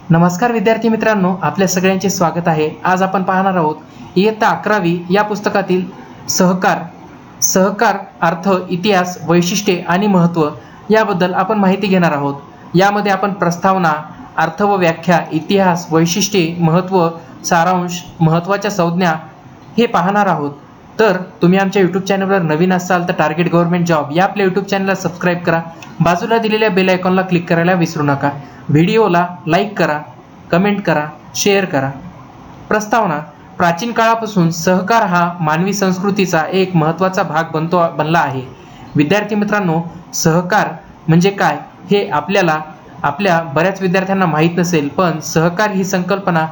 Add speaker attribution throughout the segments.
Speaker 1: नमस्कार विद्यार्थी मित्रांनो, आपल्या सगळ्यांचे स्वागत आहे। आज आपण पाहणार आहोत इयत्ता 11वी या पुस्तकातील सहकार अर्थ, इतिहास, वैशिष्ट्ये आणि महत्त्व याबद्दल आपण माहिती घेणार आहोत। यामध्ये आपण प्रस्तावना, अर्थ व व्याख्या, इतिहास, वैशिष्ट्ये, महत्त्व, सारांश, महत्त्वाच्या संज्ञा हे पाहणार आहोत। तर तुम्ही आमच्या YouTube चॅनलवर नवीन असाल तर टार्गेट गव्हर्नमेंट जॉब या आपल्या YouTube चॅनलला सबस्क्राइब करा। बाजूला दिलेल्या बेल आयकॉनला क्लिक करायला विसरू नका। व्हिडिओला लाईक करा, कमेंट करा, शेअर करा। प्रस्तावना। प्राचीन काळापासून सहकार हा मानवी संस्कृतीचा एक महत्त्वाचा भाग बनला आहे। विद्यार्थी मित्रांनो, सहकार म्हणजे काय हे आपल्या बऱ्याच विद्यार्थ्यांना माहीत नसेल, पण सहकार ही संकल्पना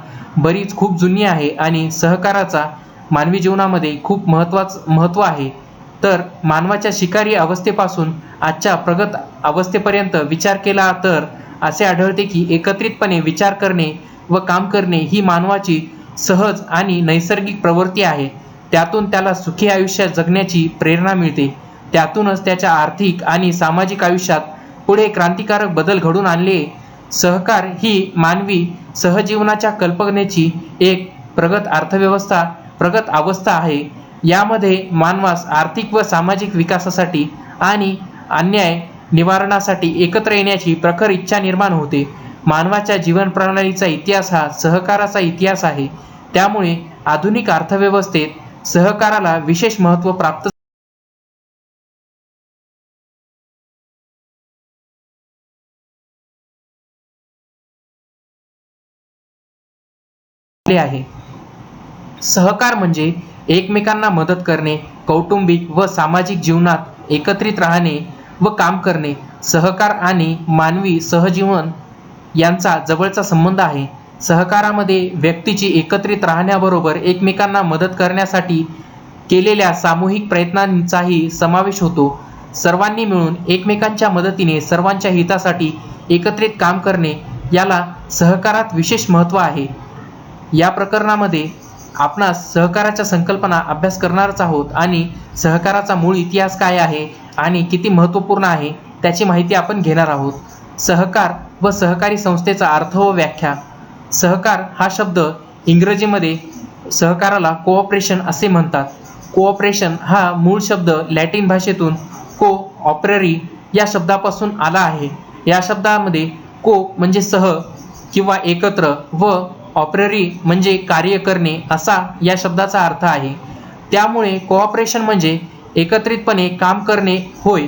Speaker 1: खूप जुनी आहे आणि सहकाराचा मानवी जीवनामध्ये खूप महत्त्व आहे। तर मानवाच्या शिकारी अवस्थेपासून आजच्या प्रगत अवस्थेपर्यंत विचार केला तर असे आढळते की एकत्रितपणे विचार करणे व काम करणे ही मानवाची सहज आणि नैसर्गिक प्रवृत्ती आहे। त्यातून त्याला सुखी आयुष्य जगण्याची प्रेरणा मिळते। त्यातूनच त्याच्या आर्थिक आणि सामाजिक आयुष्यात पुढे क्रांतिकारक बदल घडून आणले। सहकार ही मानवी सहजीवनाच्या कल्पनेची एक प्रगत अवस्था आहे। यामध्ये मानवास आर्थिक व सामाजिक विकासासाठी आणि अन्याय निवारणासाठी एकत्र येण्याची प्रखर इच्छा निर्माण होते। मानवाच्या जीवन प्रणालीचा इतिहास हा सहकाराचा इतिहास आहे। त्यामुळे आधुनिक अर्थव्यवस्थेत सहकाराला विशेष महत्त्व प्राप्त आहे। सहकार म्हणजे एकमेकांना मदत करणे, कौटुंबिक व सामाजिक जीवनात एकत्रित राहणे व काम करणे। सहकार आणि मानवी सहजीवन यांचा जवळचा संबंध आहे। सहकारामध्ये व्यक्तीची एकत्रित राहण्याबरोबर एकमेकांना मदत करण्यासाठी केलेल्या सामूहिक प्रयत्नांचाही समावेश होतो। सर्वांनी मिळून एकमेकांच्या मदतीने सर्वांच्या हितासाठी एकत्रित काम करणे याला सहकारात विशेष महत्त्व आहे। या प्रकरणामध्ये आपणास सहकाराच्या संकल्पना अभ्यास करणारच आहोत आणि सहकाराचा मूळ इतिहास काय आहे आणि किती महत्त्वपूर्ण आहे त्याची माहिती आपण घेणार आहोत। सहकार व सहकारी संस्थेचा अर्थ व व्याख्या। सहकार हा शब्द इंग्रजीमध्ये सहकाराला कोऑपरेशन असे म्हणतात। कोऑपरेशन हा मूळ शब्द लॅटिन भाषेतून कोऑपररी या शब्दापासून आला आहे। या शब्दामध्ये को म्हणजे सह किंवा एकत्र व ऑपररी म्हणजे कार्य करणे असा या शब्दाचा अर्थ आहे। त्यामुळे कोऑपरेशन म्हणजे एकत्रितपणे काम करणे होय।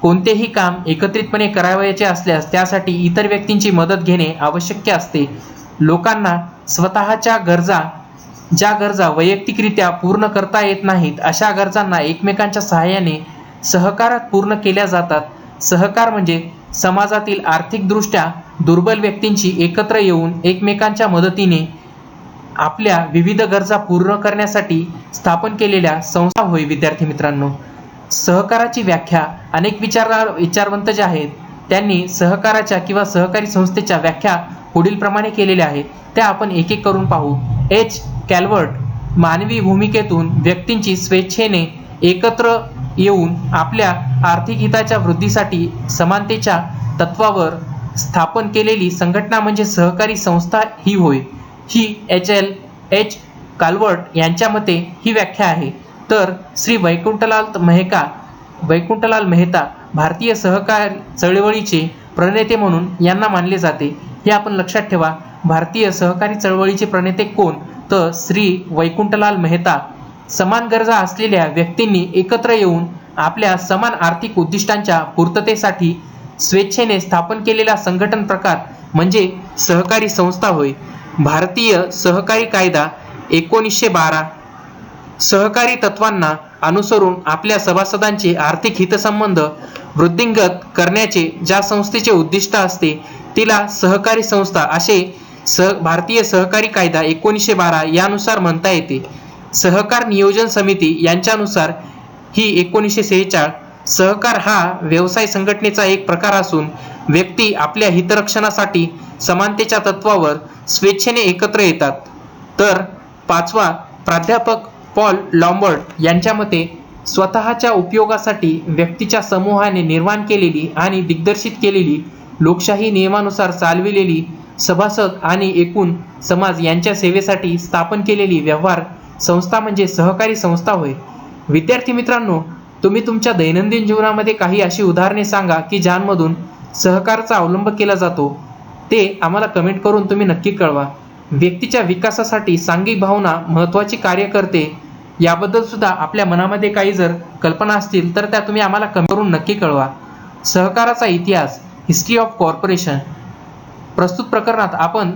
Speaker 1: कोणतेही काम एकत्रितपणे करावयाचे असल्यास त्यासाठी इतर व्यक्तींची मदत घेणे आवश्यक असते। लोकांना स्वतःच्या ज्या गरजा वैयक्तिकरित्या पूर्ण करता येत नाहीत अशा गरजांना एकमेकांच्या सहाय्याने सहकारात पूर्ण केल्या जातात। सहकार म्हणजे समाजातील आर्थिकदृष्ट्या दुर्बल व्यक्तींची एकत्र येऊन एकमेकांच्या मदतीने आपल्या विविध गरजा पूर्ण करण्यासाठी स्थापन केलेल्या संस्था होय। विद्यार्थी मित्रांनो, सहकाराची व्याख्या अनेक विचारवंत जे आहेत त्यांनी सहकाराच्या किंवा सहकारी संस्थेच्या व्याख्या पुढील प्रमाणे केलेल्या आहेत, त्या आपण एक एक करून पाहू। एच. कॅल्वर्ट मानवी भूमिकेतून व्यक्तींची स्वेच्छेने एकत्र येऊन आपल्या आर्थिक हिताच्या वृद्धीसाठी समानतेच्या तत्वावर स्थापन केलेली संघटना म्हणजे सहकारी संस्था ही होय। ही एच. कॅल्वर्ट यांच्या मते ही व्याख्या आहे। तर श्री वैकुंठलाल मेहता भारतीय सहकार चळवळीचे प्रणेते म्हणून यांना मानले जाते। हे आपण लक्षात ठेवा। भारतीय सहकारी चळवळीचे प्रणेते कोण तर श्री वैकुंठलाल मेहता। समान गरजा असलेल्या व्यक्तींनी एकत्र येऊन आपल्या समान आर्थिक उद्दिष्टांच्या पूर्ततेसाठी स्वेच्छेने स्थापन केलेला संघटन प्रकार म्हणजे सहकारी संस्था होय। भारतीय सहकारी कायदा 1912 सहकारी तत्वांना अनुसरून आपल्या सभासदांचे आर्थिक हितसंबंध वृद्धिंगत करण्याचे ज्या संस्थेचे उद्दिष्ट असते तिला सहकारी संस्था असे भारतीय सहकारी कायदा 1912 यानुसार म्हणता येते। सहकार नियोजन समिती यांच्यानुसार ही 1946 सहकार हा व्यवसाय संघटनेचा एक प्रकार असून व्यक्ती आपल्या हितरक्षणासाठी समानतेच्या तत्वावर स्वेच्छेने एकत्र येतात। तर 5वा प्राध्यापक पॉल लॉम्बर्ट यांच्या मते स्वतःच्या उपयोगासाठी व्यक्तीच्या समूहाने निर्माण केलेली आणि दिग्दर्शित केलेली लोकशाही नियमानुसार चालविलेली सभासद आणि एकूण समाज यांच्या सेवेसाठी स्थापन केलेली व्यवहार संस्था म्हणजे सहकारी संस्था होय. विद्यार्थी मित्रांनो, तुम्ही तुमच्या दैनंदिन जीवनामध्ये काही अशी उदाहरणे सांगा की ज्यांमधून सहकारचा अवलंब केला जातो. ते आम्हाला कमेंट करून तुम्ही नक्की कळवा. व्यक्तीच्या विकासासाठी सांघिक भावना महत्त्वाची कार्य करते याबद्दल सुद्धा आपल्या मनामध्ये काही जर कल्पना असतील तर त्या तुम्ही आम्हाला कमेंट करून नक्की कळवा. सहकाराचा इतिहास, हिस्ट्री ऑफ कॉर्पोरेशन. प्रस्तुत प्रकरणात आपण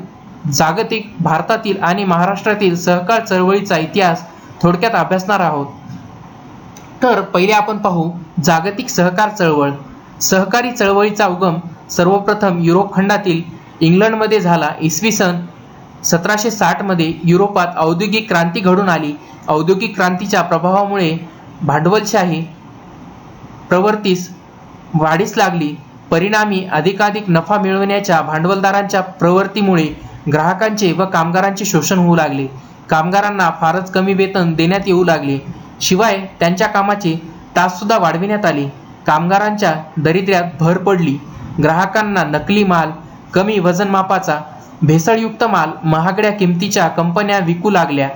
Speaker 1: जागतिक, भारतातील आणि महाराष्ट्रातील सहकार चळवळीचा इतिहास थोडक्यात अभ्यासणार आहोत. तर पहिले आपण पाहू जागतिक सहकार चळवळ. सहकारी चळवळीचा उगम सर्वप्रथम युरोप खंडातील इंग्लंडमध्ये झाला. इसवी सन 1760 मध्ये युरोपात औद्योगिक क्रांती घडून आली. औद्योगिक क्रांतीच्या प्रभावामुळे भांडवलशाही प्रवृत्तीस वाढीस लागली. परिणामी अधिकाधिक नफा मिळवण्याच्या भांडवलदारांच्या प्रवृत्तीमुळे ग्राहकांचे व कामगारांचे शोषण होऊ लागले. कामगारांना फारच कमी वेतन देण्यात येऊ लागले. शिवाय त्यांच्या कामाचे तास सुद्धा वाढविण्यात आले. कामगारांच्या दारिद्र्यात भर पडली. ग्राहकांना नकली माल, कमी वजनमापाचा, भेसळयुक्त माल महागड्या किमतीच्या कंपन्या विकू लागल्या.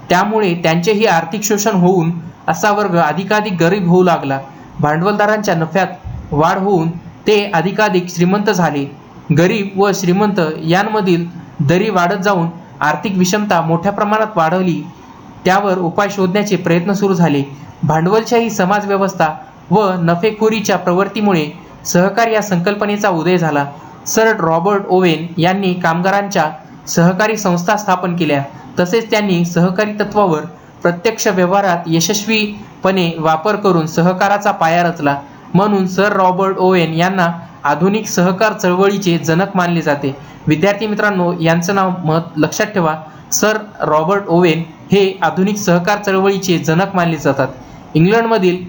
Speaker 1: त्यामुळे त्यांचेही आर्थिक शोषण होऊन असा वर्ग अधिकाधिक गरीब होऊ लागला. भांडवलदारांच्या नफ्यात वाढ होऊन ते अधिकाधिक श्रीमंत झाले. गरीब व श्रीमंत यांमधील दरी वाढत जाऊन आर्थिक विषमता मोठ्या प्रमाणात वाढली. त्यावर उपाय शोधण्याचे प्रयत्न सुरू झाले. भांडवलशाही समाज व्यवस्था व नफेखोरीच्या प्रवृत्तीमुळे सहकार या संकल्पनेचा उदय झाला. सर रॉबर्ट ओवेन यांनी कामगारांच्या सहकारी संस्था स्थापन केल्या. तसेच त्यांनी सहकारी तत्वावर प्रत्यक्ष व्यवहारात यशस्वीपणे वापर करून सहकाराचा पाया रचला. म्हणून सर रॉबर्ट ओवेन यांना आधुनिक सहकार चळवळीचे जनक मानले जाते. विद्यार्थी मित्रांनो, यांचं नाव लक्षात ठेवा. सर रॉबर्ट ओवेन हे आधुनिक सहकार चळवळीचे जनक मानले जातात. इंग्लंडमधील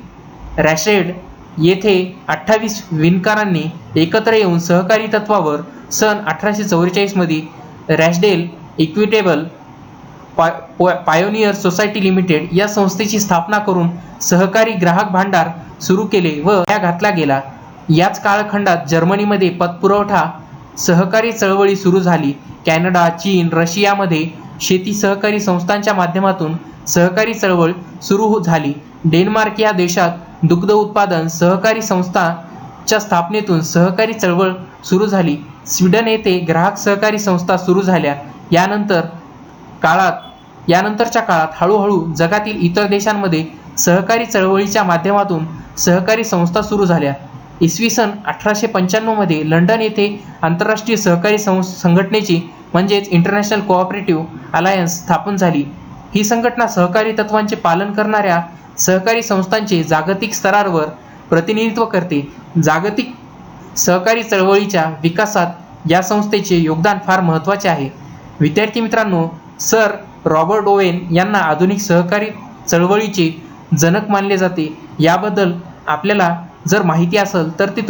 Speaker 1: रॅशेड येथे 28 विणकरांनी एकत्र येऊन सहकारी तत्वावर सन 1844 मध्ये रॅशडेल इक्विटेबल पायोनियर सोसायटी लिमिटेड या संस्थेची स्थापना करून सहकारी ग्राहक भांडार सुरू केले व त्या घातला गेला. याच कालखंडात जर्मनीमध्ये पतपुरवठा सहकारी चळवळी सुरू झाली. कॅनडा, चीन, रशियामध्ये शेती सहकारी संस्थांच्या माध्यमातून सहकारी चळवळ सुरू झाली. डेन्मार्क या देशात दुग्ध उत्पादन सहकारी संस्थांच्या स्थापनेतून सहकारी चळवळ सुरू झाली. स्वीडन येथे ग्राहक सहकारी संस्था सुरू झाल्या. यानंतरच्या काळात हळूहळू जगातील इतर देशांमध्ये सहकारी चळवळीच्या माध्यमातून सहकारी संस्था सुरू झाल्या. इसवी सन 1895 मध्ये लंडन येथे आंतरराष्ट्रीय सहकारी संघटनेची म्हणजेच इंटरनॅशनल कोऑपरेटिव्ह अलायन्स स्थापन झाली. ही संघटना सहकारी तत्वांचे पालन करणाऱ्या सहकारी संस्थांचे जागतिक स्तरावर प्रतिनिधित्व करते. जागतिक सहकारी चळवळीच्या विकासात या संस्थेचे योगदान फार महत्त्वाचे आहे. विद्यार्थी मित्रांनो, सर रॉबर्ट ओवेन यांना आधुनिक सहकारी चळवळीचे जनक मानले जाते. याबद्दल आपल्याला जर माहिती असेल तर ती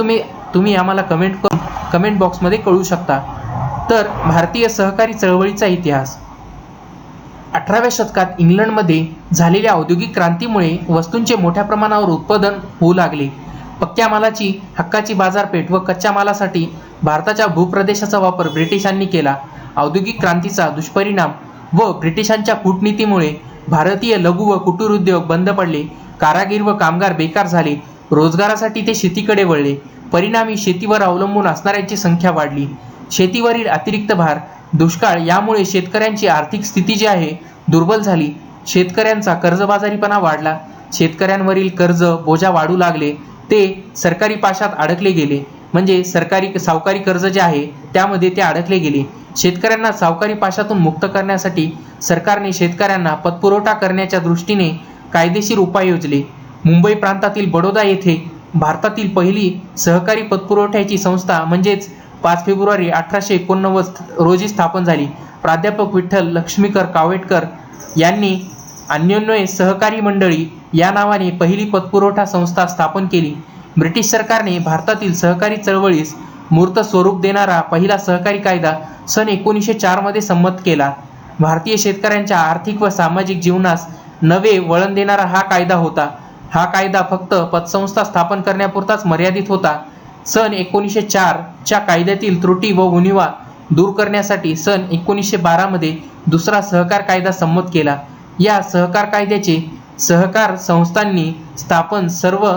Speaker 1: तुम्ही आम्हाला कमेंट बॉक्समध्ये कळवू शकता. तर भारतीय सहकारी चळवळीचा इतिहास. 18व्या शतकात इंग्लंडमध्ये झालेल्या औद्योगिक क्रांतीमुळे वस्तूंचे मोठ्या प्रमाणावर उत्पादन होऊ लागले. पक्क्या मालाची हक्काची बाजारपेठ व कच्च्या मालासाठी भारताच्या भूप्रदेशाचा वापर ब्रिटिशांनी केला. औद्योगिक क्रांतीचा दुष्परिणाम व ब्रिटिशांच्या कूटनीतीमुळे भारतीय लघु व कुटीर उद्योग बंद पडले. कारागीर व कामगार बेकार झाले. रोजगारासाठी ते शेतीकडे वळले. परिणामी शेतीवर अवलंबून असणाऱ्यांची संख्या वाढली. शेतीवरील अतिरिक्त भार, दुष्काळ यामुळे शेतकऱ्यांची आर्थिक स्थिती जी आहे दुर्बल झाली. शेतकऱ्यांचा कर्जबाजारीपणा वाढला. शेतकऱ्यांवरील कर्ज बोजा वाढू लागले. ते सरकारी पाशात अडकले गेले. म्हणजे सावकारी कर्ज जे आहे त्यामध्ये ते अडकले गेले. शेतकऱ्यांना सावकारी पाशातून मुक्त करण्यासाठी सरकारने शेतकऱ्यांना पतपुरवठा करण्याच्या दृष्टीने कायदेशीर उपाय योजले. मुंबई प्रांतातील बडोदा येथे भारतातील पहिली सहकारी पतपुरवठ्याची संस्था म्हणजेच 5 फेब्रुवारी 1889 रोजी स्थापन झाली. प्राध्यापक विठ्ठल लक्ष्मीकर कावेटकर यांनी अन्योन्य सहकारी मंडळी या नावाने पहिली पतपुरवठा संस्था स्थापन केली. ब्रिटिश सरकारने भारतातील सहकारी चळवळीस मूर्त स्वरूप देणारा पहिला सहकारी कायदा सन 1904 मध्ये संमत केला. भारतीय शेतकऱ्यांच्या आर्थिक व सामाजिक जीवनास नवे वळण देणारा हा कायदा होता. हा कायदा फक्त पतसंस्था स्थापन करण्यापुरताच मर्यादित होता. सन 1904 च्या कायद्यातील त्रुटी व उणिवा दूर करण्यासाठी सन 1912 मध्ये दुसरा सहकार कायदा संमत केला. या सहकार कायद्याचे सहकार संस्थांनी स्थापन सर्व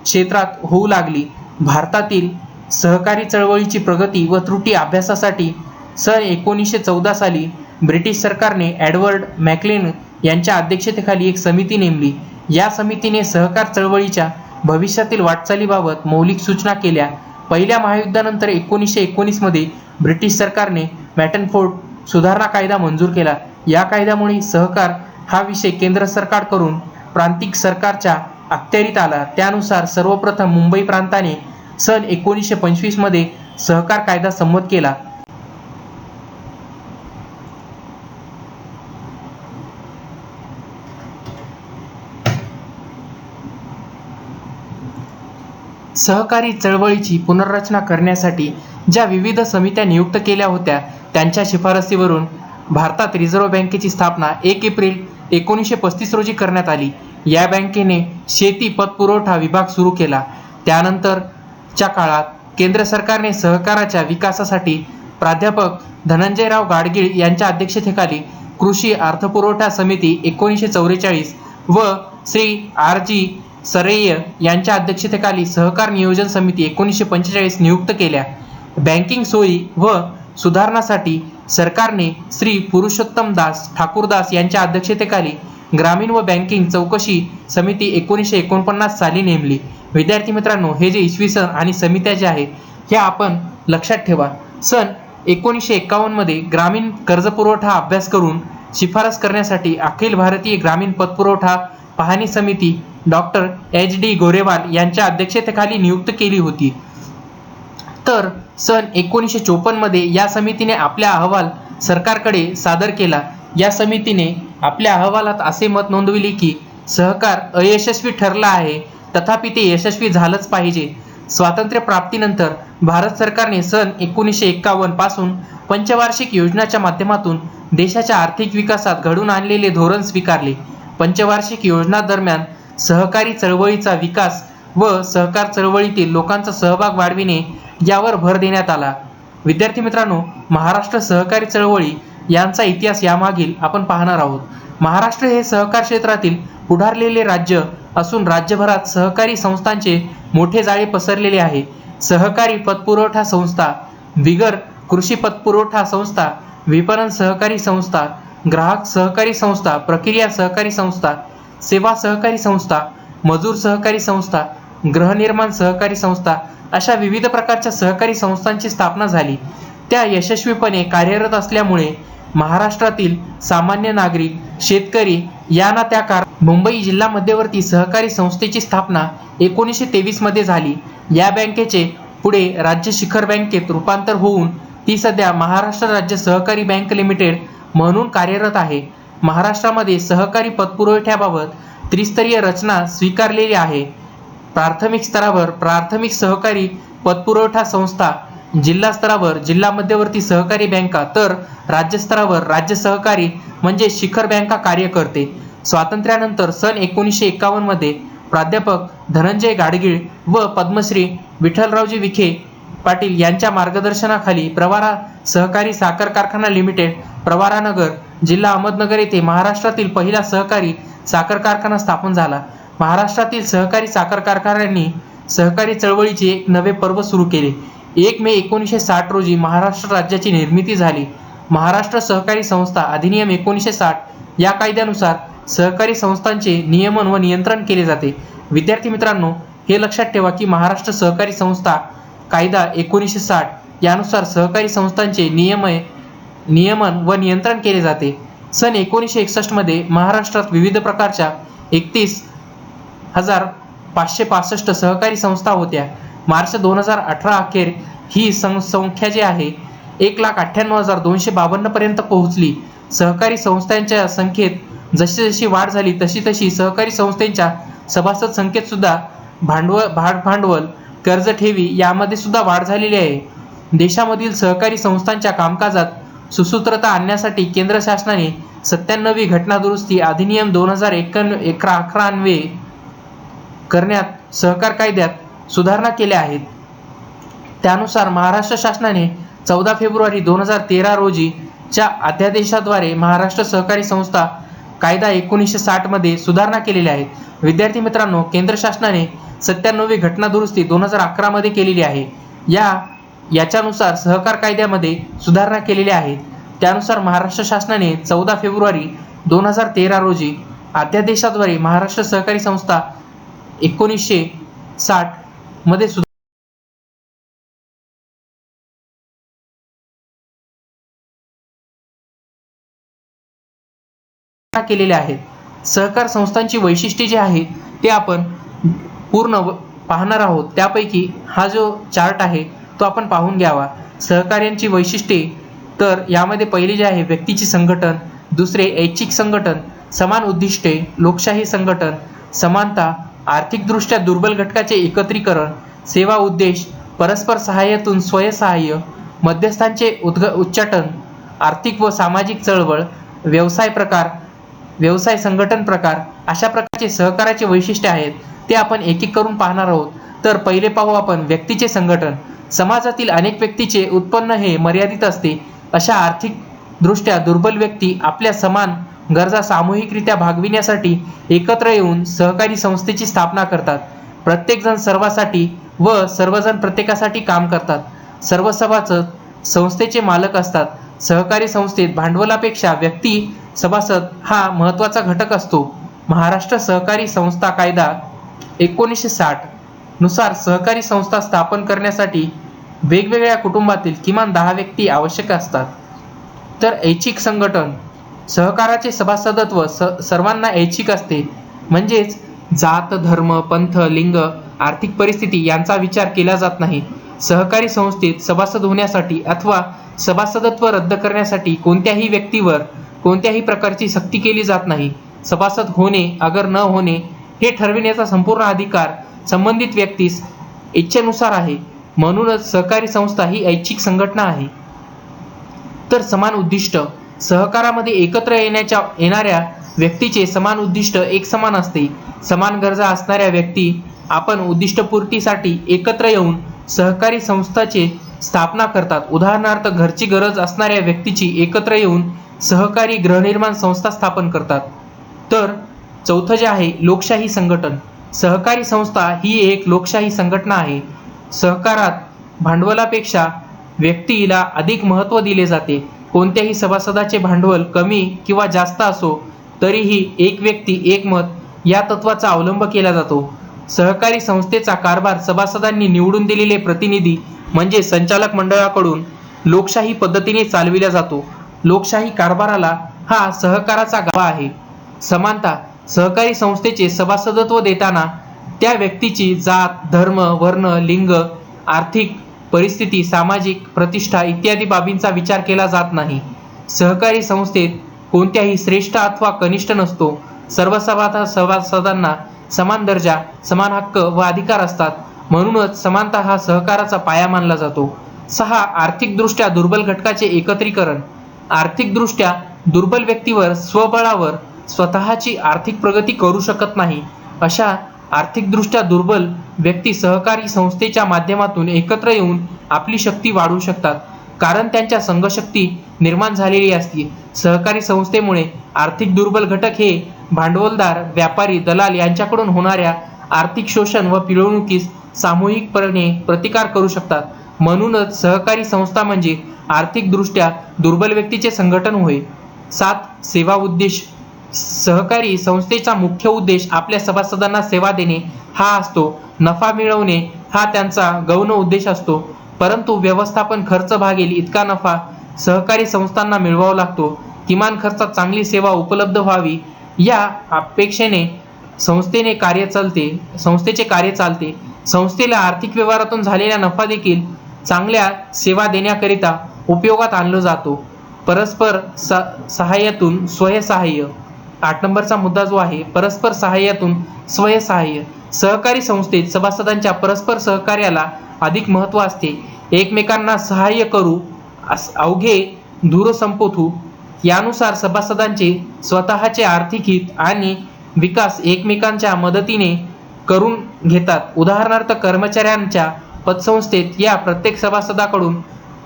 Speaker 1: क्षेत्रात होऊ लागली. भारतातील सहकारी चळवळीची प्रगती व त्रुटी अभ्यासासाठी सन 1914 साली ब्रिटिश सरकारने एडवर्ड मॅकक्लेन यांच्या अध्यक्षतेखाली एक समिती नेमली. या समितीने सहकार चळवळीच्या भविष्यातील वाटचालीबाबत मौलिक सूचना केल्या. पहिल्या महायुद्धानंतर 1919 मध्ये ब्रिटिश सरकारने मॅटनफोर्ड सुधारणा कायदा मंजूर केला. या कायद्यामुळे सहकार हा विषय केंद्र सरकारकडून प्रांतिक सरकारच्या अखत्यारीत आला. त्यानुसार सर्वप्रथम मुंबई प्रांताने सन 1925 मध्ये सहकार कायदा संमत केला. सहकारी चळवळीची पुनर्रचना करण्यासाठी ज्या विविध समित्या नियुक्त केल्या होत्या त्यांच्या शिफारसीवरून भारतात रिझर्व्ह बँकेची स्थापना 1 एप्रिल 1935 रोजी करण्यात आली. या बँकेने शेती पतपुरवठा विभाग सुरू केला. त्यानंतरच्या काळात केंद्र सरकारने सहकाराच्या विकासासाठी प्राध्यापक धनंजयराव गाडगीळ यांच्या अध्यक्षतेखाली कृषी अर्थपुरवठा समिती 1944 व श्री R.G. सरैय यांच्या अध्यक्षतेखाली सहकार नियोजन समिती 1945 नियुक्त केल्या. बँकिंग सोयी व सुधारणासाठी सरकारने श्री पुरुषोत्तम दास ठाकूरदास यांच्या अध्यक्षतेखाली ग्रामीण व बँकिंग चौकशी समिती 1949 साली नेमली. विद्यार्थी मित्रांनो, हे जे इसवी सन आणि समित्या ज्या आहेत ह्या आपण लक्षात ठेवा. सन 1951 मध्ये ग्रामीण कर्जपुरवठा अभ्यास करून शिफारस करण्यासाठी अखिल भारतीय ग्रामीण पतपुरवठा पाहणी समिती डॉक्टर H.D. गोरेवाल यांच्या अध्यक्षतेखाली नियुक्त केली होती. तर सन 1954 मध्ये या समितीने आपला अहवाल सरकारकडे सादर केला. या समितीने आपल्या अहवालात असे मत नोंदविले की सहकार अयशस्वी ठरला आहे, तथापि ते यशस्वी झालंच पाहिजे. स्वातंत्र्य प्राप्तीनंतर भारत सरकारने सन 1951 पासून पंचवार्षिक योजनाच्या माध्यमातून देशाच्या आर्थिक विकासात घडून आणलेले धोरण स्वीकारले. पंचवार्षिक योजना दरम्यान सहकारी चळवळीचा विकास व सहकार चळवळीतील लोकांचा सहभाग वाढविणे यावर भर देण्यात आला. विद्यार्थी मित्रांनो, महाराष्ट्र सहकारी चळवळी यांचा इतिहास यामागील आपण पाहणार आहोत. महाराष्ट्र हे सहकार क्षेत्रातील पुढारलेले राज्य असून राज्यभरात सहकारी संस्थांचे मोठे जाळे पसरलेले आहे. सहकारी पतपुरवठा संस्था, बिगर कृषी पतपुरवठा संस्था, विपणन सहकारी संस्था, ग्राहक सहकारी संस्था, प्रक्रिया सहकारी संस्था, सेवा सहकारी संस्था, मजूर सहकारी संस्था, गृहनिर्माण सहकारी संस्था अशा विविध प्रकारच्या सहकारी संस्थांची स्थापना झाली. त्या यशस्वीपणे कार्यरत असल्यामुळे महाराष्ट्रातील सामान्य नागरिक, शेतकरी यांना त्या काळात मुंबई जिल्हा मध्यवर्ती सहकारी संस्थेची स्थापना 1923 मध्ये झाली. या बँकेचे पुढे राज्य शिखर बँकेत रूपांतर होऊन ती सध्या महाराष्ट्र राज्य सहकारी बँक लिमिटेड म्हणून कार्यरत आहे. महाराष्ट्रामध्ये सहकारी पतपुरवठ्याबाबत त्रिस्तरीय रचना स्वीकारलेली आहे. प्राथमिक स्तरावर प्राथमिक सहकारी पतपुरवठा संस्था, जिल्हा स्तरावर जिल्हा मध्यवर्ती सहकारी बँका, तर राज्य स्तरावर राज्य सहकारी म्हणजे शिखर बँका कार्य करते. स्वातंत्र्यानंतर सन 1951 मध्ये प्राध्यापक धनंजय गाडगीळ व पद्मश्री विठ्ठलरावजी विखे पाटील यांच्या मार्गदर्शनाखाली प्रवारा सहकारी साखर कारखाना लिमिटेड, प्रवारानगर, जिल्हा अहमदनगर येथे महाराष्ट्रातील पहिला सहकारी साखर कारखाना स्थापन झाला. महाराष्ट्रातील सहकारी साखर कारखान्यांनी सहकारी चळवळीचे एक नवे पर्व सुरू केले. 1 मे 1960 रोजी महाराष्ट्र राज्याची निर्मिती झाली. महाराष्ट्र सहकारी संस्था अधिनियम 1960 या कायद्यानुसार सहकारी संस्थांचे नियमन व नियंत्रण केले जाते. विद्यार्थी मित्रांनो, हे लक्षात ठेवा की महाराष्ट्र सहकारी संस्था कायदा 1960 यानुसार सहकारी संस्थांचे नियमन व नियंत्रण केले जाते. सन 1961 मध्ये महाराष्ट्रात विविध प्रकारच्या 31,565 सहकारी संस्था होत्या. मार्च 2018 अखेर ही संख्या जी आहे 1,98,252 पर्यंत पोहोचली. सहकारी संस्थांच्या संख्येत जशी जशी वाढ झाली तशी तशी सहकारी संस्थेच्या सभासद संख्येत सुद्धा भांडवल, कर्ज ठेवी यामध्ये सुद्धा वाढ झालेली आहे. देशामधील सहकारी संस्थांच्या कामकाजात सुसूत्रता आणण्यासाठी केंद्र शासनाने 97वी घटना दुरुस्ती अधिनियम 2011 करण्यात सहकार कायद्यात सुधारणा केल्या आहेत. त्यानुसार महाराष्ट्र शासनाने 14 फेब्रुवारी 2013 रोजीच्या अध्यादेशाद्वारे महाराष्ट्र सहकारी संस्था कायदा 1960 मध्ये सुधारणा केलेल्या आहेत. विद्यार्थी मित्रांनो, केंद्र शासनाने 97वी घटना दुरुस्ती 2011 मध्ये केलेली आहे. याच्यानुसार सहकार कायद्यामध्ये सुधारणा केलेल्या आहेत. त्यानुसार महाराष्ट्र शासनाने 14 फेब्रुवारी 2013 रोजी अध्यादेशाद्वारे महाराष्ट्र सहकारी संस्था 1960 मध्ये सुधारणा केलेल्या आहेत. सहकार संस्थांची वैशिष्ट्ये जी आहेत ते आपण पूर्ण पाहणार आहोत. त्यापैकी हा जो चार्ट आहे तो आपण पाहून घ्यावा. सहकार्यांची वैशिष्ट्ये, तर यामध्ये पहिले जे आहे व्यक्तीची संघटन, दुसरे ऐच्छिक संघटन, समान उद्दिष्टे, लोकशाही संघटन, समानता, आर्थिकदृष्ट्या दुर्बल घटकाचे एकत्रीकरण, सेवा उद्देश, परस्पर सहाय्यातून स्वयंसहाय्य, मध्यस्थांचे उच्चाटन, आर्थिक व सामाजिक चळवळ, व्यवसाय प्रकार, व्यवसाय संघटन प्रकार, अशा प्रकारचे सहकाराचे वैशिष्ट्ये आहेत ते आपण एक एक करून पाहणार आहोत. तर पहिले पाहू आपण व्यक्तीचे संघटन. समाजातील अनेक व्यक्तीचे उत्पन्न हे मर्यादित असते. अशा आर्थिक दृष्ट्या दुर्बल व्यक्ती आपल्या समान गरजा सामूहिकरित्या भागविण्यासाठी एकत्र येऊन सहकारी संस्थेची स्थापना करतात. प्रत्येकजण सर्वासाठी व सर्वजण प्रत्येकासाठी काम करतात. सर्व सभासद संस्थेचे मालक असतात. सहकारी संस्थेत भांडवलापेक्षा व्यक्ती सभासद हा महत्त्वाचा घटक असतो. महाराष्ट्र सहकारी संस्था कायदा 1960 नुसार सहकारी संस्था स्थापन करण्यासाठी वेगवेगळ्या कुटुंबातील किमान 10 व्यक्ती आवश्यक असतात. तर ऐच्छिक संघटन. सहकाराचे सभासदत्व सर्वांना ऐच्छिक असते, म्हणजेच जात, धर्म, पंथ, लिंग, आर्थिक परिस्थिती यांचा विचार केला जात नाही. सहकारी संस्थेत सभासद होण्यासाठी अथवा सभासदत्व रद्द करण्यासाठी कोणत्याही व्यक्तीवर कोणत्याही प्रकारची सक्ती केली जात नाही. सभासद होणे अगर न होणे हे ठरविण्याचा संपूर्ण अधिकार संबंधित व्यक्तीस इच्छेनुसार आहे. म्हणूनच सहकारी संस्था ही ऐच्छिक संघटना आहे. तर समान उद्दिष्ट. सहकारामध्ये एकत्र येणाऱ्या व्यक्तीचे समान उद्दिष्ट एक समान असते. समान गरजा असणाऱ्या व्यक्ती आपण उद्दिष्टपूर्तीसाठी एकत्र येऊन सहकारी संस्थाचे स्थापना करतात. उदाहरणार्थ, घरची गरज असणाऱ्या व्यक्तीची एकत्र येऊन सहकारी गृहनिर्माण संस्था स्थापन करतात. तर चौथं जे आहे लोकशाही संघटन. सहकारी संस्था ही एक लोकशाही संघटना आहे. सहकारात भांडवलापेक्षा व्यक्तीला अधिक महत्त्व दिले जाते. कोणत्याही सभासदाचे भांडवल कमी किंवा जास्त असो तरीही एक व्यक्ती एक मत या तत्वाचा अवलंब केला जातो. सहकारी संस्थेचा कारभार सभासदांनी निवडून दिलेले प्रतिनिधी म्हणजे संचालक मंडळाकडून लोकशाही पद्धतीने चालविला जातो. लोकशाही कारभाराला हा सहकाराचा गाभा आहे. समानता. सहकारी संस्थेचे सभासदत्व देताना त्या व्यक्तीची जात, धर्म, वर्ण, लिंग, आर्थिक परिस्थिती, सामाजिक प्रतिष्ठा इत्यादी बाबींचा विचार केला जात नाही. सहकारी संस्थेत कोणत्याही श्रेष्ठ अथवा कनिष्ठ नसतो. सर्व सभासदांना समान दर्जा, समान हक्क व अधिकार असतात. म्हणूनच समानता हा सहकाराचा पाया मानला जातो. 6. आर्थिकदृष्ट्या दुर्बल घटकाचे एकत्रीकरण. आर्थिकदृष्ट्या दुर्बल व्यक्तीवर स्वबळावर स्वतःची आर्थिक प्रगती करू शकत नाही. अशा आर्थिकदृष्ट्या दुर्बल व्यक्ती सहकारी संस्थेच्या माध्यमातून एकत्र येऊन आपली शक्ती वाढवू शकतात, कारण त्यांच्या संघशक्ती निर्माण झालेली असते. सहकारी संस्थेमुळे आर्थिक दुर्बल घटक हे भांडवलदार, व्यापारी, दलाल यांच्याकडून होणाऱ्या आर्थिक शोषण व पिळवणुकीस सामूहिकपणे प्रतिकार करू शकतात. म्हणूनच सहकारी संस्था म्हणजे आर्थिकदृष्ट्या दुर्बल व्यक्तीचे संघटन होय. 7. सेवा उद्देश. सहकारी संस्थेचा मुख्य उद्देश आपल्या सभासदांना सेवा देणे हा असतो. नफा मिळवणे हा त्यांचा गौण उद्देश असतो, परंतु व्यवस्थापन खर्च भागेल इतका नफा सहकारी संस्थांना मिळवावा लागतो. किमान खर्चात चांगली सेवा उपलब्ध व्हावी या अपेक्षेने संस्थेचे कार्य चालते. संस्थेला आर्थिक व्यवहारातून झालेला नफा देखील चांगल्या सेवा देण्याकरिता उपयोगात आणला जातो. परस्पर सहाय्यातून स्वयंसहाय्य. 8 नंबरचा मुद्दा जो आहे परस्पर सहाय्यातून स्वयंसहाय्य. सहकारी संस्थेत सभासदांच्या परस्पर सहकार्याला अधिक महत्त्व असते. एकमेकांना सहाय्य करू, अवघे धूर संपोथू यानुसार सभासदांचे स्वतःचे आर्थिक हित आणि विकास एकमेकांच्या मदतीने करून घेतात. उदाहरणार्थ, कर्मचाऱ्यांच्या पतसंस्थेत या प्रत्येक सभासदाकडून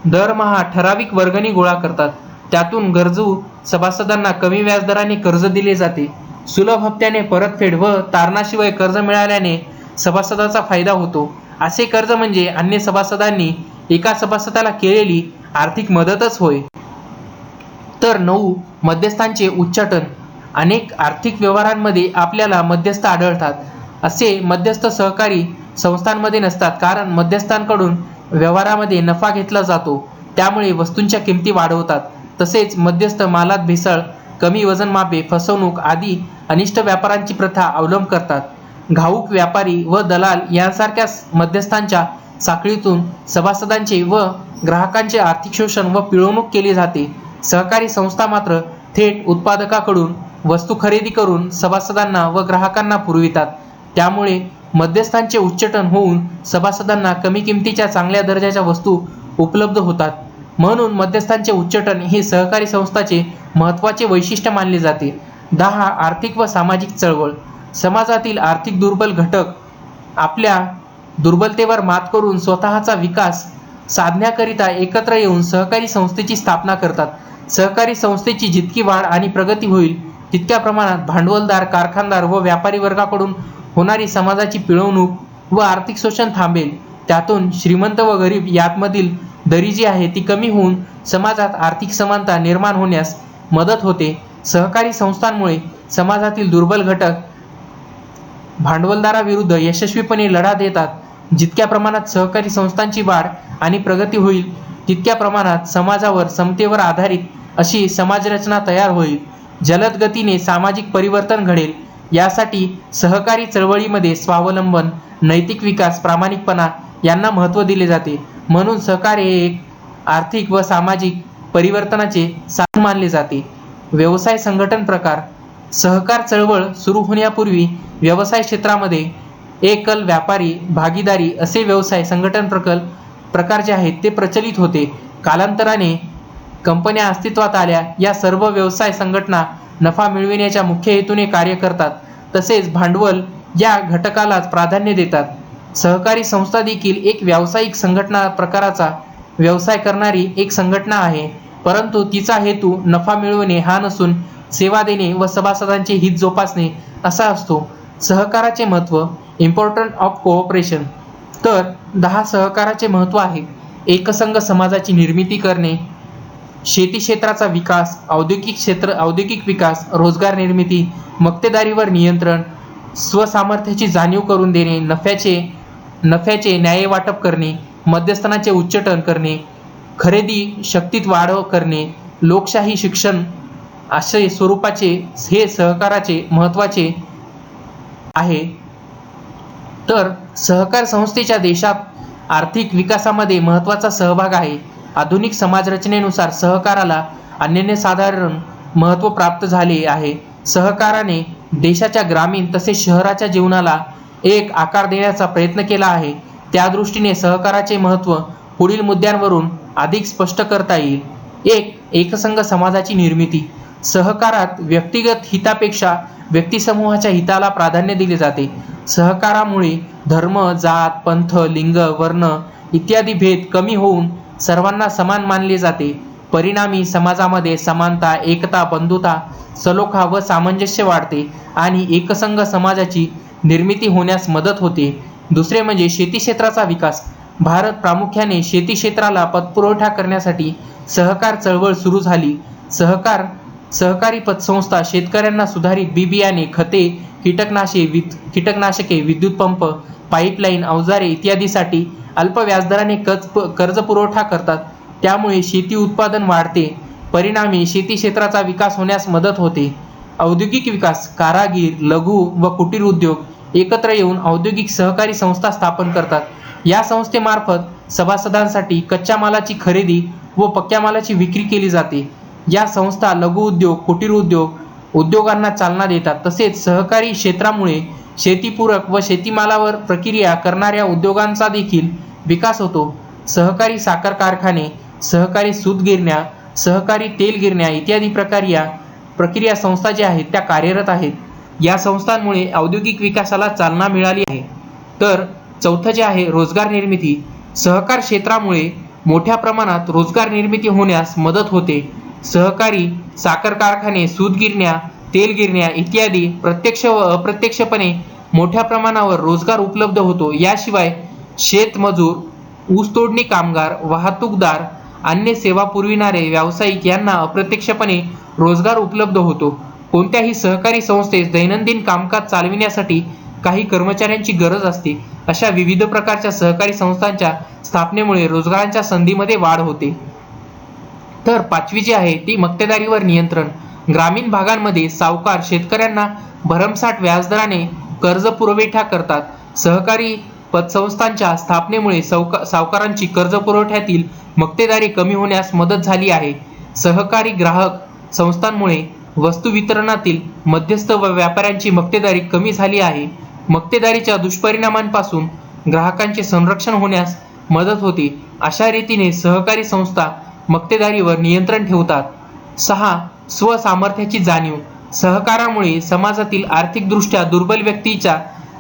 Speaker 1: दरमहा ठराविक वर्गणी गोळा करतात. त्यातून गरजू सभासदांना कमी व्याजदराने कर्ज दिले जाते. सुलभ हप्त्याने परतफेड व तारणाशिवाय कर्ज मिळाल्याने सभासदाचा फायदा होतो. असे कर्ज म्हणजे अन्य सभासदांनी एका सभासदाला केलेली आर्थिक मदतच होय. तर 9. मध्यस्थांचे उच्चाटन. अनेक आर्थिक व्यवहारांमध्ये आपल्याला मध्यस्थ आढळतात. असे मध्यस्थ सहकारी संस्थांमध्ये नसतात, कारण मध्यस्थांकडून व्यवहारामध्ये नफा घेतला जातो, त्यामुळे वस्तूंच्या किमती वाढवतात. तसेच मध्यस्थ मालात भेसळ, कमी वजन मापे, फसवणूक आदी अनिष्ट व्यापारांची प्रथा अवलंब करतात. घाऊक व्यापारी व दलाल यांसारख्या मध्यस्थांच्या साखळीतून सभासदांचे व ग्राहकांचे आर्थिक शोषण व पिळवणूक केली जाते. सहकारी संस्था मात्र थेट उत्पादकाकडून वस्तू खरेदी करून सभासदांना व ग्राहकांना पुरवितात. त्यामुळे मध्यस्थांचे उच्चाटन होऊन सभासदांना कमी किमतीच्या चांगल्या दर्जाच्या वस्तू उपलब्ध होतात. म्हणून मध्यस्थांचे उच्चाटन हे सहकारी संस्थांचे महत्त्वाचे वैशिष्ट्य मानले जाते. 10. आर्थिक व सामाजिक चळवळ. समाजातील आर्थिक दुर्बल घटक आपल्या दुर्बलतेवर मात करून स्वतःचा विकास साधण्याकरिता एकत्र येऊन सहकारी संस्थेची स्थापना करतात. सहकारी संस्थेची जितकी वाढ आणि प्रगती होईल, तितक्या प्रमाणात भांडवलदार, कारखानदार व व्यापारी वर्गाकडून होणारी समाजाची पिळवणूक व आर्थिक शोषण थांबेल. त्यातून श्रीमंत व गरीब यातमधील दरी जी आहे ती कमी होऊन समाजात आर्थिक समानता निर्माण होण्यास मदत होते. सहकारी संस्थांमुळे समाजातील दुर्बल घटक भांडवलदाराविरुद्ध यशस्वीपणे लढा देतात. जितक्या प्रमाणात सहकारी संस्थांची वाढ आणि प्रगती होईल, तितक्या प्रमाणात समाजावर समतेवर आधारित अशी समाजरचना तयार होईल. जलद गतीने सामाजिक परिवर्तन घडेल. यासाठी सहकारी चळवळीमध्ये स्वावलंबन, नैतिक विकास, प्रामाणिकपणा यांना महत्त्व दिले जाते. म्हणून सहकार हे एक आर्थिक व सामाजिक परिवर्तनाचे साधन मानले जाते. व्यवसाय संघटन प्रकार. सहकार चळवळ सुरू होण्यापूर्वी व्यवसाय क्षेत्रामध्ये एकल व्यापारी, भागीदारी असे व्यवसाय संघटन प्रकार जे आहेत ते प्रचलित होते. कालांतराने कंपन्या अस्तित्वात आल्या. या सर्व व्यवसाय संघटना नफा मिळविण्याच्या मुख्य हेतूने कार्य करतात. तसेच भांडवल या घटकालाच प्राधान्य देतात. सहकारी संस्था देखील एक व्यावसायिक संघटना प्रकाराचा व्यवसाय करणारी एक संघटना आहे, परंतु तिचा हेतू नफा मिळवणे हा नसून सेवा देणे व सभासदांचे हित जोपासणे असा असतो. सहकाराचे महत्त्व. Importance of cooperation. तर 10 सहकाराचे महत्त्व आहे. एकसंघ समाजाची निर्मिती करणे, शेती क्षेत्राचा विकास, औद्योगिक विकास, रोजगार निर्मिती, मक्तेदारीवर नियंत्रण, स्वसामर्थ्याची जाणीव करून देणे, नफ्याचे न्याय्य वाटप करणे, मध्यस्थानाचे उच्चाटन करणे, खरेदी शक्तीत वाढ करणे, लोकशाही शिक्षण असे स्वरूपाचे हे सहकाराचे महत्त्वाचे आहे. तर सहकार संस्थेच्या देशात आर्थिक विकासामध्ये महत्त्वाचा सहभाग आहे. आधुनिक समाजरचनेनुसार सहकाराला अनन्यसाधारण महत्त्व प्राप्त झाले आहे. सहकाराने देशाच्या ग्रामीण तसेच शहराच्या जीवनाला एक आकार देण्याचा प्रयत्न केला आहे. त्या दृष्टीने सहकाराचे महत्त्व पुढील मुद्द्यांवरून अधिक स्पष्ट करता येईल. एकसंघ समाजाची निर्मिती. सहकारात व्यक्तिगत हितापेक्षा व्यक्तिसमूहाच्या हिताला प्राधान्य दिले जाते. सहकारामुळे धर्म, जात, पंथ, लिंग, वर्ण इत्यादी भेद कमी होऊन सर्वांना समान मानले जाते. परिणामी समाजामध्ये समानता, एकता, बंधुता, सलोखा व सामंजस्य वाढते आणि एकसंघ समाजाची निर्मिती होण्यास मदत होते. दुसरे म्हणजे शेती क्षेत्राचा विकास. भारत प्रामुख्याने शेती क्षेत्राला पतपुरवठा करण्यासाठी सहकार चळवळ सुरू झाली. सहकारी पतसंस्था शेतकऱ्यांना सुधारित बी-बियाणे, खते, कीटकनाशके, विद्युत पंप, पाईपलाईन, अवजारे इत्यादीसाठी अल्प व्याजदराने कर्ज पुरवठा करतात. त्यामुळे शेती उत्पादन वाढते. परिणामी शेती क्षेत्राचा विकास होण्यास मदत होते. औद्योगिक विकास. कारागीर, लघु व कुटीर उद्योग एकत्र येऊन औद्योगिक सहकारी संस्था स्थापन करतात. या संस्थेमार्फत सभासदांसाठी कच्च्या मालाची खरेदी व पक्क्या मालाची विक्री केली जाते. या संस्था लघु उद्योग, कुटीर उद्योगांना चालना देतात. तसेच सहकारी क्षेत्रामुळे शेतीपूरक व शेतीमालावर प्रक्रिया करणाऱ्या उद्योगांचा देखील विकास होतो. सहकारी साखर कारखाने, सहकारी सूत गिरण्या, सहकारी तेल गिरण्या इत्यादी प्रक्रिया संस्था ज्या आहेत त्या कार्यरत आहेत. या संस्थांमुळे औद्योगिक विकासाला चालना मिळाली आहे. तर चौथं जे आहे रोजगार निर्मिती. सहकार क्षेत्रामुळे मोठ्या प्रमाणात रोजगार निर्मिती होण्यास मदत होते. सहकारी साखर कारखाने, सूत गिरण्या, तेल गिरण्या इत्यादी प्रत्यक्ष व अप्रत्यक्षपणे मोठ्या प्रमाणावर रोजगार उपलब्ध होतो. याशिवाय शेतमजूर, ऊसतोडणी कामगार, वाहतूकदार, अन्य सेवा पुरविणारे व्यावसायिक यांना अप्रत्यक्षपणे रोजगार उपलब्ध होतो. कोणत्याही सहकारी संस्थेस दैनंदिन कामकाज चालविण्यासाठी काही कर्मचाऱ्यांची गरज असते. अशा विविध प्रकारच्या सहकारी संस्थांच्या स्थापनेमुळे रोजगारांच्या संधीमध्ये वाढ होते. तर पाचवी जी आहे ती मक्तेदारीवर नियंत्रण. ग्रामीण भागांमध्ये सावकार शेतकऱ्यांना भरमसाठ व्याजदराने कर्ज पुरवठा करतात. सहकारी पतसंस्थांच्या स्थापनेमुळे सावकारांची कर्ज पुरवठ्यातील मक्तेदारी कमी होण्यास मदत झाली आहे. सहकारी ग्राहक संस्थांमुळे वस्तू वितरणातील मध्यस्थ व व्यापाऱ्यांची मक्तेदारी कमी झाली आहे. मक्तेदारीच्या दुष्परिणामांपासून ग्राहकांचे संरक्षण होण्यास मदत होते. अशा रीतीने सहकारी संस्था मक्तेदारीवर नियंत्रण ठेवतात. 6. स्वसामर्थ्याची जाणीव. सहकारामुळे समाजातील आर्थिकदृष्ट्या दुर्बल व्यक्तीच्या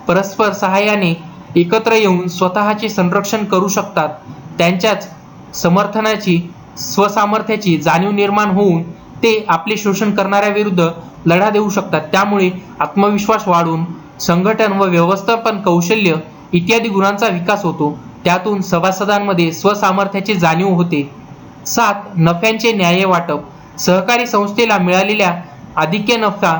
Speaker 1: परस्पर सहाय्याने एकत्र येऊन स्वतःचे संरक्षण करू शकतात. त्यांच्याच समर्थनाची स्वसामर्थ्याची जाणीव निर्माण होऊन ते आपले शोषण करणाऱ्याविरुद्ध लढा देऊ शकतात. त्यामुळे आत्मविश्वास वाढून संघटन व व्यवस्थापन कौशल्य इत्यादी गुणांचा विकास होतो. त्यातून सभासदांमध्ये स्वसामर्थ्याची जाणीव होते. 7. नफ्यांचे न्याय्य वाटप. सहकारी संस्थेला मिळालेल्या आधिक्य नफा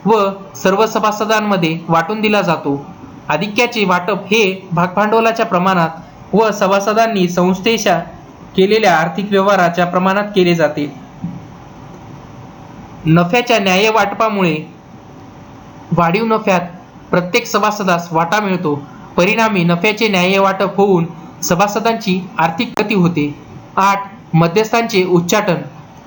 Speaker 1: व सर्व सभासदांमध्ये वाटून दिला जातो. आधिक्याचे वाटप हे भागभांडवलाच्या प्रमाणात व सभासदांनी संस्थेच्या केलेल्या आर्थिक व्यवहाराच्या प्रमाणात केले जाते. नफ्याच्या न्याय्य वाटपामुळे वाढीव नफ्यात प्रत्येक सभासदास वाटा मिळतो. परिणामी नफ्याचे न्याय्य वाटप होऊन सभासदांची आर्थिक प्रगती होते. 8. मध्यस्थांचे उच्चाटन.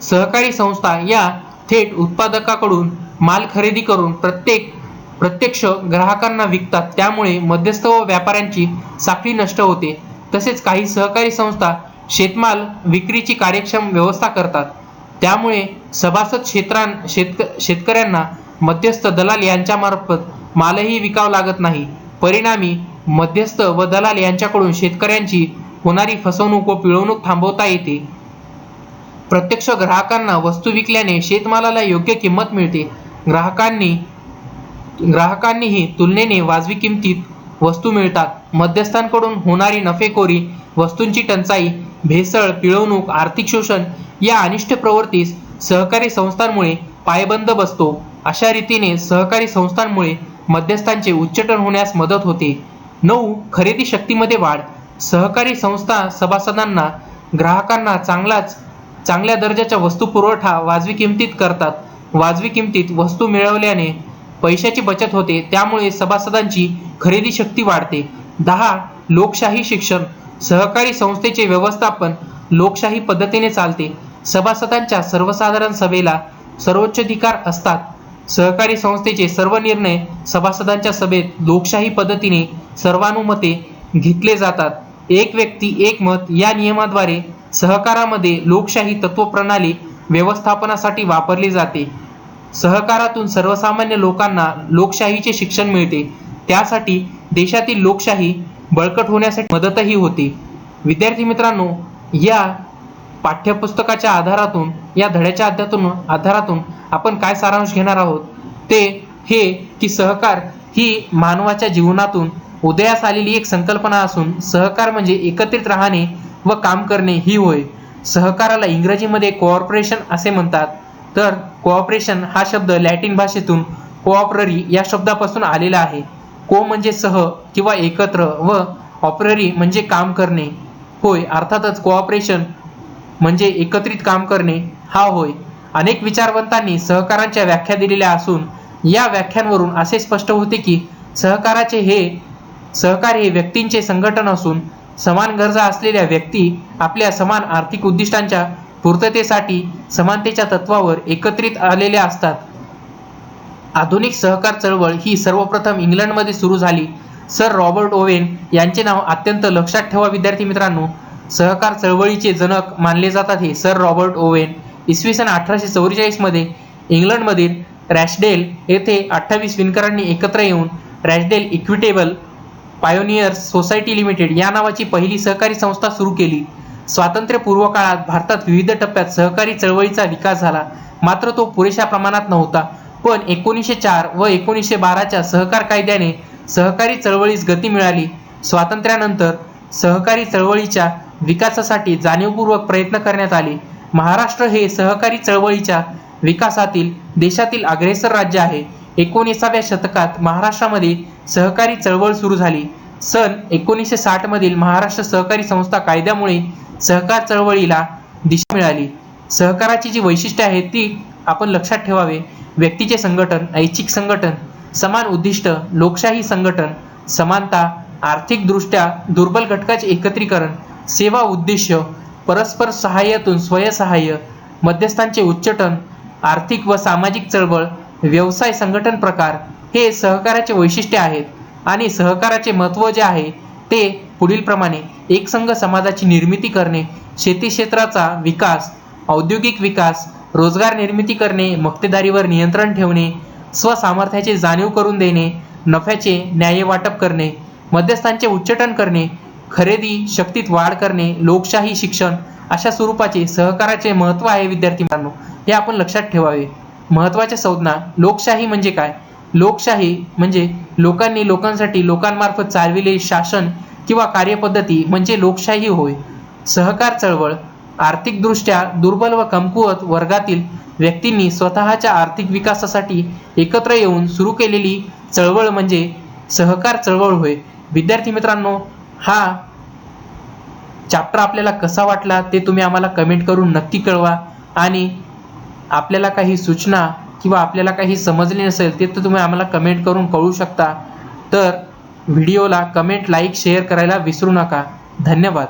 Speaker 1: सहकारी संस्था या थेट उत्पादकाकडून माल खरेदी करून प्रत्यक्ष ग्राहकांना विकतात. त्यामुळे मध्यस्थ व व्यापाऱ्यांची साखळी नष्ट होते. तसेच काही सहकारी संस्था शेतमाल विक्रीची कार्यक्षम व्यवस्था करतात. त्यामुळे सभासद शेतकऱ्यांना मध्यस्थ दलाल यांच्यामार्फत मालही विकावा लागत नाही. परिणामी मध्यस्थ व दलाल यांच्याकडून शेतकऱ्यांची होणारी फसवणूक व पिळवणूक थांबवता येते. प्रत्यक्ष ग्राहकांना वस्तू विकल्याने शेतमालाला योग्य किंमत मिळते. ग्राहकांनीही तुलनेने वाजवी किमतीत वस्तू मिळतात. मध्यस्थांकडून होणारी नफेखोरी, वस्तूंची टंचाई, भेसळ, पिळवणूक, आर्थिक शोषण या अनिष्ट प्रवृत्तीस सहकारी संस्थांमुळे पायबंद बसतो. अशा रीतीने सहकारी संस्थांमुळे मध्यस्थांचे उच्चाटन होण्यास मदत होते. 9. खरेदी शक्तीमध्ये वाढ. सहकारी संस्था सभासदांना ग्राहकांना चांगल्या दर्जाच्या वस्तू पुरवठा वाजवी किमतीत करतात. वाजवी किमतीत वस्तू मिळवल्याने पैशाची बचत होते. त्यामुळे सभासदांची खरेदी शक्ती वाढते. 10. लोकशाही शिक्षण. सहकारी संस्थेचे व्यवस्थापन लोकशाही पद्धतीने चालते. सभासदांच्या सर्वसाधारण सभेला सर्वोच्चाधिकार असतात. सहकारी संस्थेचे सर्व निर्णय सभासदांच्या सभेत लोकशाही पद्धतीने सर्वानुमते घेतले जातात. एक व्यक्ती एक मत या नियमाद्वारे सहकारामध्ये लोकशाही तत्वप्रणाली व्यवस्थापनासाठी वापरली जाते. सहकारातून सर्वसामान्य लोकांना लोकशाहीचे शिक्षण मिळते. त्यासाठी देशातील लोकशाही बळकट होण्यासाठी मदतही होते. विद्यार्थी मित्रांनो, या पाठ्यपुस्तकाच्या आधारातून, या धड्याच्या आधारातून आपण काय सारांश घेणार आहोत ते हे की सहकार ही मानवाच्या जीवनातून उदयास आलेली एक संकल्पना असून सहकार म्हणजे एकत्रित राहणे व काम करणे ही होय. सहकाराला इंग्रजीमध्ये कोऑपरेशन असे म्हणतात. तर कोऑपरेशन हा शब्द लॅटिन भाषेतून कोऑपररी या शब्दापासून आलेला आहे. को म्हणजे सह किंवा एकत्र व ऑपररी म्हणजे काम करणे होय. अर्थातच कोऑपरेशन म्हणजे एकत्रित काम करणे हा होय. अनेक विचारवंतांनी सहकारांच्या व्याख्या दिलेल्या असून या व्याख्यांवरून असे स्पष्ट होते की सहकार हे व्यक्तींचे संघटन असून समान गरजा असलेल्या व्यक्ती आपल्या समान आर्थिक उद्दिष्टांच्या पूर्ततेसाठी समानतेच्या तत्वावर एकत्रित आलेल्या असतात. आधुनिक सहकार चळवळ ही सर्वप्रथम इंग्लंडमध्ये सुरू झाली. सर रॉबर्ट ओवेन यांचे नाव अत्यंत लक्षात ठेवा विद्यार्थी मित्रांनो. सहकार चळवळीचे जनक मानले जातात हे सर रॉबर्ट ओवेन. इसवी सन 1844 मध्ये इंग्लंडमधील रॅशडेल येथे 28 विणकरांनी एकत्र येऊन रॅशडेल इक्विटेबल पायोनियर्स सोसायटी लिमिटेड या नावाची पहिली सहकारी संस्था सुरू केली. स्वातंत्र्यपूर्व काळात भारतात विविध टप्प्यात सहकारी चळवळीचा विकास झाला, मात्र तो पुरेशा प्रमाणात नव्हता. पण 1904 व 1912च्या सहकार कायद्याने सहकारी चळवळीस गती मिळाली. स्वातंत्र्यानंतर सहकारी चळवळीच्या विकासासाठी जाणीवपूर्वक प्रयत्न करण्यात आले. महाराष्ट्र हे सहकारी चळवळीच्या विकासातील देशातील अग्रेसर राज्य आहे. 19व्या शतकात महाराष्ट्रामध्ये सहकारी चळवळ सुरू झाली. सन 1960 मधील महाराष्ट्र सहकारी संस्था कायद्यामुळे सहकार चळवळीला दिशा मिळाली. सहकाराची जी वैशिष्ट्ये आहेत ती आपण लक्षात ठेवावे. व्यक्तीचे संघटन, ऐच्छिक संघटन, समान उद्दिष्ट, लोकशाही संघटन, समानता, आर्थिकदृष्ट्या दुर्बल घटकाचे एकत्रीकरण, सेवा उद्देश, परस्पर सहाय्यातून स्वयंसहाय्य, मध्यस्थांचे उच्चाटन, आर्थिक व सामाजिक चळवळ, व्यवसाय संघटन प्रकार हे सहकाराचे वैशिष्ट्ये आहेत. आणि सहकाराचे महत्त्व जे आहे ते पुढील प्रमाणे: एकसंघ समाजाची निर्मिती करणे, शेती क्षेत्राचा विकास, औद्योगिक विकास, रोजगार निर्मिती करणे, मक्तेदारीवर नियंत्रण ठेवणे, स्वसामर्थ्याची जाणीव करून देणे, नफ्याचे न्याय्य वाटप करणे, मध्यस्थांचे उच्चाटन करणे, खरेदी शक्तीत वाढ करणे, लोकशाही शिक्षण अशा स्वरूपाचे सहकाराचे महत्त्व आहे. विद्यार्थी मित्रांनो, हे आपण लक्षात ठेवावे. महत्त्वाच्या संज्ञा: लोकशाही म्हणजे काय? लोकशाही म्हणजे लोकांनी लोकांसाठी लोकांमार्फत चालविलेले शासन किंवा कार्यपद्धती म्हणजे लोकशाही होय. सहकार चळवळ: आर्थिकदृष्ट्या दुर्बल व कमकुवत वर्गातील व्यक्तींनी स्वतःच्या आर्थिक विकासासाठी एकत्र येऊन सुरू केलेली चळवळ म्हणजे सहकार चळवळ होय. विद्यार्थी मित्रांनो, हा चॅप्टर आपल्याला कसा वाटला ते तुम्ही आम्हाला कमेंट करून नक्की कळवा. आणि आपल्याला काही सूचना किंवा आपल्याला काही समजले नसेल ते तर तुम्ही आम्हाला कमेंट करून कळवू शकता. तर व्हिडिओला कमेंट, लाईक, शेअर करायला विसरू नका. धन्यवाद.